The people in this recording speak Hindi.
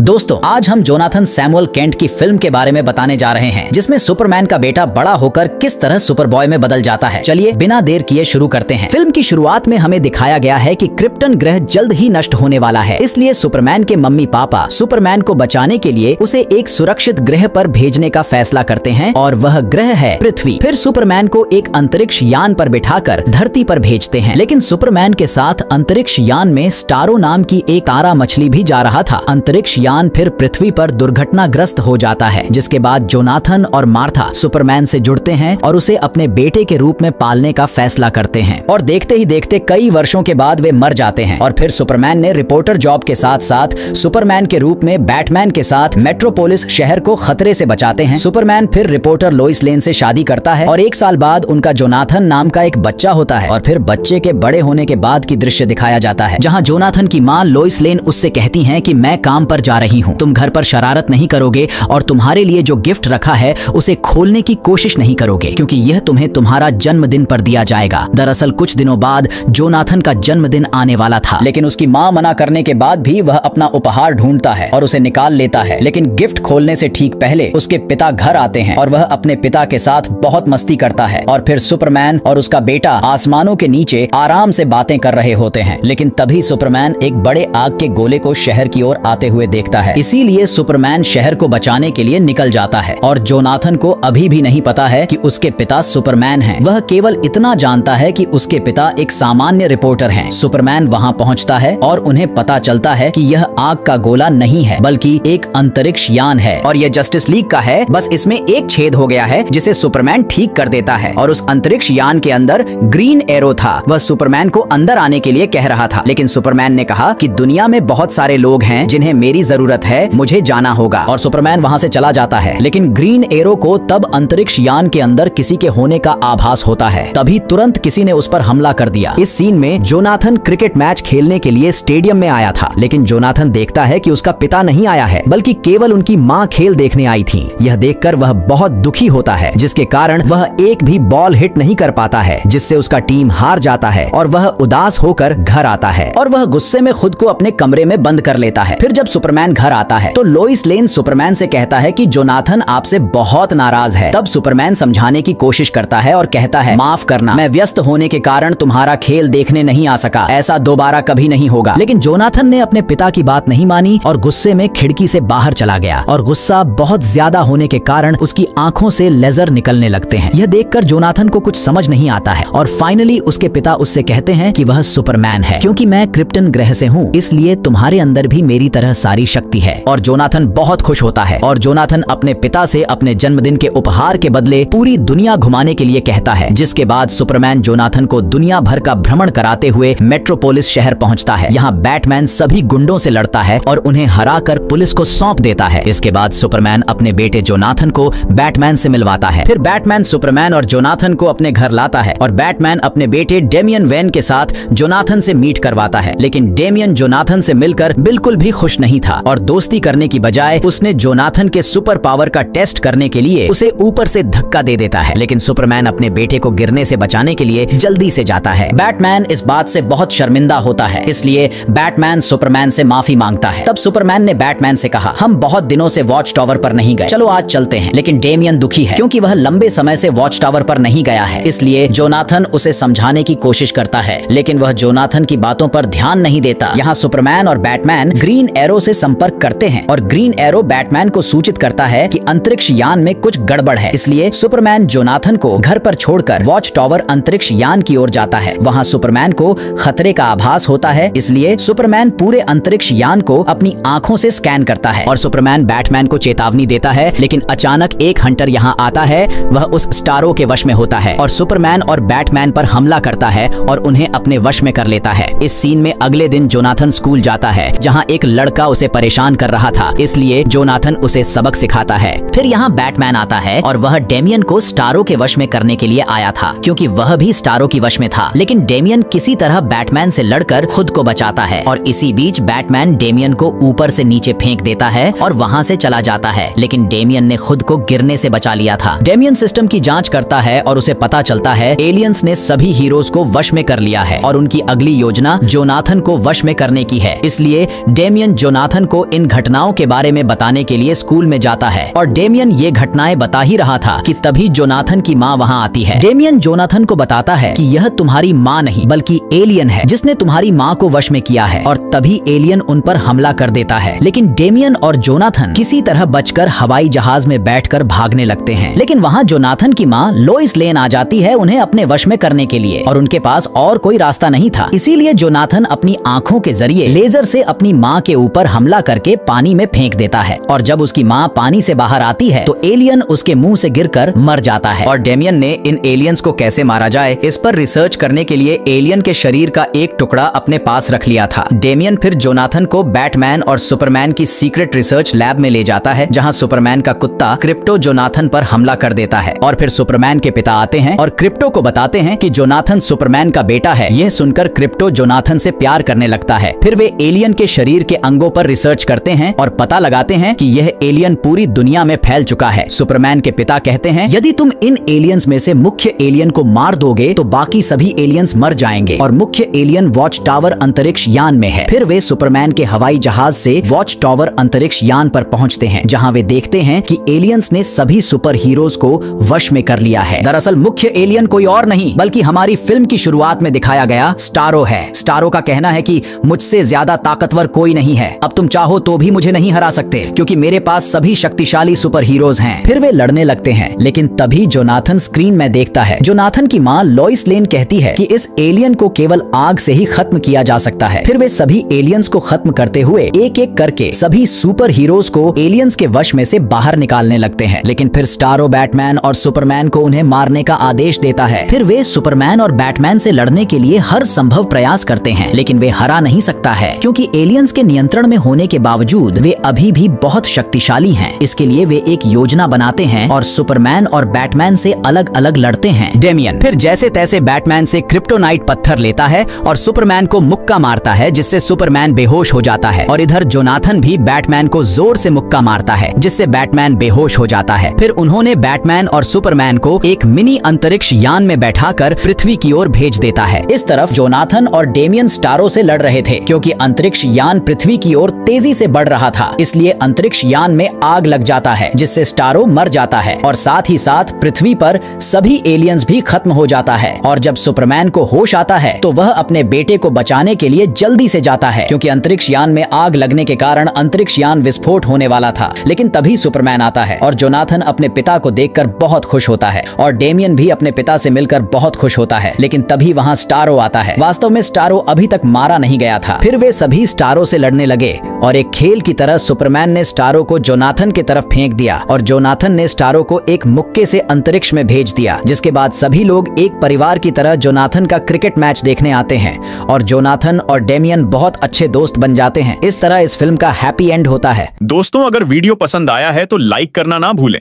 दोस्तों, आज हम जोनाथन सैमुअल केंट की फिल्म के बारे में बताने जा रहे हैं, जिसमें सुपरमैन का बेटा बड़ा होकर किस तरह सुपरबॉय में बदल जाता है। चलिए बिना देर किए शुरू करते हैं। फिल्म की शुरुआत में हमें दिखाया गया है कि क्रिप्टन ग्रह जल्द ही नष्ट होने वाला है, इसलिए सुपरमैन के मम्मी पापा सुपरमैन को बचाने के लिए उसे एक सुरक्षित ग्रह पर भेजने का फैसला करते हैं और वह ग्रह है पृथ्वी। फिर सुपरमैन को एक अंतरिक्ष यान पर बिठाकर धरती पर भेजते हैं, लेकिन सुपरमैन के साथ अंतरिक्ष यान में स्टारो नाम की एक तारा मछली भी जा रहा था। अंतरिक्ष यान फिर पृथ्वी पर दुर्घटनाग्रस्त हो जाता है, जिसके बाद जोनाथन और मार्था सुपरमैन से जुड़ते हैं और उसे अपने बेटे के रूप में पालने का फैसला करते हैं। और देखते ही देखते कई वर्षों के बाद वे मर जाते हैं और फिर सुपरमैन ने रिपोर्टर जॉब के साथ साथ सुपरमैन के रूप में बैटमैन के साथ मेट्रोपोलिस शहर को खतरे से बचाते हैं। सुपरमैन फिर रिपोर्टर लोइस लेन से शादी करता है और एक साल बाद उनका जोनाथन नाम का एक बच्चा होता है। और फिर बच्चे के बड़े होने के बाद की दृश्य दिखाया जाता है, जहाँ जोनाथन की माँ लोइस लेन उससे कहती हैं कि मैं काम पर जा रही हूँ, तुम घर पर शरारत नहीं करोगे और तुम्हारे लिए जो गिफ्ट रखा है उसे खोलने की कोशिश नहीं करोगे, क्योंकि यह तुम्हें तुम्हारा जन्मदिन पर दिया जाएगा। दरअसल कुछ दिनों बाद जोनाथन का जन्मदिन आने वाला था, लेकिन उसकी माँ मना करने के बाद भी वह अपना उपहार ढूंढता है और उसे निकाल लेता है। लेकिन गिफ्ट खोलने से ठीक पहले उसके पिता घर आते हैं और वह अपने पिता के साथ बहुत मस्ती करता है। और फिर सुपरमैन और उसका बेटा आसमानों के नीचे आराम से बातें कर रहे होते हैं, लेकिन तभी सुपरमैन एक बड़े आग के गोले को शहर की ओर आते हुए देखता है। इसीलिए सुपरमैन शहर को बचाने के लिए निकल जाता है और जोनाथन को अभी भी नहीं पता है कि उसके पिता सुपरमैन हैं। वह केवल इतना जानता है कि उसके पिता एक सामान्य रिपोर्टर हैं। सुपरमैन वहां पहुंचता है और उन्हें पता चलता है कि यह आग का गोला नहीं है, बल्कि एक अंतरिक्ष यान है और यह जस्टिस लीग का है। बस इसमें एक छेद हो गया है, जिसे सुपरमैन ठीक कर देता है। और उस अंतरिक्ष यान के अंदर ग्रीन एरो था। वह सुपरमैन को अंदर आने के लिए कह रहा था, लेकिन सुपरमैन ने कहा कि दुनिया में बहुत सारे लोग हैं जिन्हें मेरी जरूरत है, मुझे जाना होगा। और सुपरमैन वहां से चला जाता है, लेकिन ग्रीन एरो को तब अंतरिक्ष यान के अंदर किसी के होने का आभास होता है। तभी तुरंत किसी ने उस पर हमला कर दिया। इस सीन में जोनाथन क्रिकेट मैच खेलने के लिए स्टेडियम में आया था, लेकिन जोनाथन देखता है कि उसका पिता नहीं आया है, बल्कि केवल उनकी माँ खेल देखने आई थी। यह देखकर वह बहुत दुखी होता है, जिसके कारण वह एक भी बॉल हिट नहीं कर पाता है, जिससे उसका टीम हार जाता है और वह उदास होकर घर आता है और वह गुस्से में खुद को अपने कमरे में बंद कर लेता है। फिर जब सुपरमैन घर आता है तो लोइस लेन सुपरमैन से कहता है कि जोनाथन आपसे बहुत नाराज है। तब सुपरमैन समझाने की कोशिश करता है और कहता है, माफ करना, मैं व्यस्त होने के कारण तुम्हारा खेल देखने नहीं आ सका, ऐसा दोबारा कभी नहीं होगा। लेकिन जोनाथन ने अपने पिता की बात नहीं मानी और गुस्से में खिड़की से बाहर चला गया और गुस्सा बहुत ज्यादा होने के कारण उसकी आंखों से लेजर निकलने लगते हैं। यह देखकर जोनाथन को कुछ समझ नहीं आता है और फाइनली उसके पिता उससे कहते हैं कि वह सुपरमैन है, क्योंकि मैं क्रिप्टन ग्रह से हूँ, इसलिए तुम्हारे अंदर भी मेरी तरह सारी शक्ति है। और जोनाथन बहुत खुश होता है और जोनाथन अपने पिता से अपने जन्मदिन के उपहार के बदले पूरी दुनिया घुमाने के लिए कहता है, जिसके बाद सुपरमैन जोनाथन को दुनिया भर का भ्रमण कराते हुए मेट्रोपोलिस शहर पहुंचता है। यहाँ बैटमैन सभी गुंडों से लड़ता है और उन्हें हराकर पुलिस को सौंप देता है। इसके बाद सुपरमैन अपने बेटे जोनाथन को बैटमैन से मिलवाता है। फिर बैटमैन सुपरमैन और जोनाथन को अपने घर लाता है और बैटमैन अपने बेटे डेमियन वेन के साथ जोनाथन से मीट करवाता है। लेकिन डेमियन जोनाथन से मिलकर बिल्कुल भी खुश नहीं था और दोस्ती करने की बजाय उसने जोनाथन के सुपर पावर का टेस्ट करने के लिए उसे ऊपर से धक्का दे देता है। लेकिन सुपरमैन अपने बेटे को गिरने से बचाने के लिए जल्दी से जाता है। बैटमैन इस बात से बहुत शर्मिंदा होता है, इसलिए बैटमैन सुपरमैन से माफी मांगता है। तब सुपरमैन ने बैटमैन से कहा, हम बहुत दिनों से वॉच टावर पर नहीं गए, चलो आज चलते हैं। लेकिन डेमियन दुखी है, क्योंकि वह लंबे समय से वॉच टावर पर नहीं गया है। इसलिए जोनाथन उसे समझाने की कोशिश करता है, लेकिन वह जोनाथन की बातों पर ध्यान नहीं देता। यहाँ सुपरमैन और बैटमैन ग्रीन एरो से संपर्क करते हैं और ग्रीन एरो बैटमैन को सूचित करता है कि अंतरिक्ष यान में कुछ गड़बड़ है। इसलिए सुपरमैन जोनाथन को घर पर छोड़कर वॉच टावर अंतरिक्ष यान की ओर जाता है। वहाँ सुपरमैन को खतरे का आभास होता है, इसलिए सुपरमैन पूरे अंतरिक्ष यान को अपनी आंखों से स्कैन करता है और सुपरमैन बैटमैन को चेतावनी देता है। लेकिन अचानक एक हंटर यहाँ आता है, वह उस स्टारो के वश में होता है और सुपरमैन और बैटमैन पर हमला करता है और उन्हें अपने वश में कर लेता है। इस सीन में अगले दिन जोनाथन स्कूल जाता है, जहाँ एक लड़का उसे परेशान कर रहा था, इसलिए जोनाथन उसे सबक सिखाता है। फिर यहाँ बैटमैन आता है और वह डेमियन को स्टारो के वश में करने के लिए आया था, क्योंकि वह भी स्टारो की वश में था। लेकिन डेमियन किसी तरह बैटमैन से लड़कर खुद को बचाता है और इसी बीच बैटमैन डेमियन को ऊपर से नीचे फेंक देता है और वहाँ से चला जाता है। लेकिन डेमियन ने खुद को गिरने से बचा लिया था। डेमियन सिस्टम की जांच करता है और उसे पता चलता है एलियंस ने सभी हीरोज को वश में कर लिया है और उनकी अगली योजना जोनाथन को वश में करने की है। इसलिए डेमियन जोनाथन को इन घटनाओं के बारे में बताने के लिए स्कूल में जाता है और डेमियन ये घटनाएं बता ही रहा था कि तभी जोनाथन की माँ वहाँ आती है। डेमियन जोनाथन को बताता है कि यह तुम्हारी माँ नहीं बल्कि एलियन है जिसने तुम्हारी माँ को वश में किया है, और तभी एलियन उन पर हमला कर देता है। लेकिन डेमियन और जोनाथन किसी तरह बचकर हवाई जहाज में बैठकर भागने लगते हैं। लेकिन वहाँ जोनाथन की माँ लोइस लेन आ जाती है उन्हें अपने वश में करने के लिए, और उनके पास और कोई रास्ता नहीं था। इसीलिए जोनाथन अपनी आंखों के जरिए लेजर से अपनी माँ के ऊपर हमला करके पानी में फेंक देता है, और जब उसकी माँ पानी से बाहर आती है तो एलियन उसके मुंह से गिरकर मर जाता है। और डेमियन ने इन एलियंस को कैसे मारा जाए इस पर रिसर्च करने के लिए एलियन के शरीर का एक टुकड़ा अपने पास रख लिया था। डेमियन फिर जोनाथन को बैटमैन और सुपरमैन की सीक्रेट रिसर्च लैब में ले जाता है, जहां सुपरमैन का कुत्ता क्रिप्टो जोनाथन पर हमला कर देता है। और फिर सुपरमैन के पिता आते हैं और क्रिप्टो को बताते हैं कि जोनाथन सुपरमैन का बेटा है। यह सुनकर क्रिप्टो जोनाथन से प्यार करने लगता है। फिर वे एलियन के शरीर के अंगों पर रिसर्च करते हैं और पता लगाते हैं कि यह एलियन पूरी दुनिया में फैल चुका है। सुपरमैन के पिता कहते हैं, यदि तुम इन एलियंस में से मुख्य एलियन को मार दोगे तो बाकी सभी एलियंस मर जाएंगे, और मुख्य एलियन वॉच टावर अंतरिक्ष यान में है। फिर वे सुपरमैन के हवाई जहाज से वॉच टावर अंतरिक्ष यान पर पहुंचते हैं, जहां वे देखते हैं कि एलियंस ने सभी सुपर हीरोज को वश में कर लिया है। दरअसल मुख्य एलियन कोई और नहीं बल्कि हमारी फिल्म की शुरुआत में दिखाया गया स्टारो है। स्टारो का कहना है कि मुझसे ज्यादा ताकतवर कोई नहीं है, अब तुम चाहो तो भी मुझे नहीं हरा सकते क्योंकि मेरे पास सभी शक्तिशाली सुपर हीरोज हैं। फिर वे लड़ने लगते हैं, लेकिन तभी जोनाथन स्क्रीन में देखता है। जोनाथन की माँ लोइस लेन कहती है कि इस एलियन को केवल आग से ही खत्म किया जा सकता है। फिर वे सभी एलियंस को खत्म करते हुए एक एक करके सभी सुपर हीरोज को एलियंस के वश में से बाहर निकालने लगते हैं। लेकिन फिर स्टारो बैटमैन और सुपरमैन को उन्हें मारने का आदेश देता है। फिर वे सुपरमैन और बैटमैन से लड़ने के लिए हर संभव प्रयास करते हैं, लेकिन वे हरा नहीं सकता है क्योंकि एलियंस के नियंत्रण में होने के बावजूद वे अभी भी बहुत शक्तिशाली हैं। इसके लिए वे एक योजना बनाते हैं और सुपरमैन और बैटमैन से अलग अलग लड़ते हैं। डेमियन फिर जैसे तैसे बैटमैन से क्रिप्टोनाइट पत्थर लेता है और सुपरमैन को मुक्का मारता है, जिससे सुपरमैन बेहोश हो जाता है। और इधर जोनाथन भी बैटमैन को जोर से मुक्का मारता है, जिससे बैटमैन बेहोश हो जाता है। फिर उन्होंने बैटमैन और सुपरमैन को एक मिनी अंतरिक्ष यान में बैठाकर पृथ्वी की ओर भेज देता है। इस तरफ जोनाथन और डेमियन स्टारो से लड़ रहे थे क्योंकि अंतरिक्ष यान पृथ्वी की ओर तेजी से बढ़ रहा था, इसलिए अंतरिक्ष यान में आग लग जाता है, जिससे स्टारो मर जाता है और साथ ही साथ पृथ्वी पर सभी एलियंस भी खत्म हो जाता है। और जब सुपरमैन को होश आता है तो वह अपने बेटे को बचाने के लिए जल्दी से जाता है क्योंकि अंतरिक्ष यान में आग लगने के कारण अंतरिक्ष यान विस्फोट होने वाला था। लेकिन तभी सुपरमैन आता है और जोनाथन अपने पिता को देखकर बहुत खुश होता है और डेमियन भी अपने पिता से मिलकर बहुत खुश होता है। लेकिन तभी वहाँ स्टारो आता है। वास्तव में स्टारो अभी तक मारा नहीं गया था। फिर वे सभी स्टारो से लड़ने लगे और एक खेल की तरह सुपरमैन ने स्टारो को जोनाथन की तरफ फेंक दिया और जोनाथन ने स्टारो को एक मुक्के से अंतरिक्ष में भेज दिया, जिसके बाद सभी लोग एक परिवार की तरह जोनाथन का क्रिकेट मैच देखने आते हैं और जोनाथन और डेमियन बहुत अच्छे दोस्त बन जाते हैं। इस तरह इस फिल्म का हैप्पी एंड होता है। दोस्तों, अगर वीडियो पसंद आया है तो लाइक करना ना भूलें।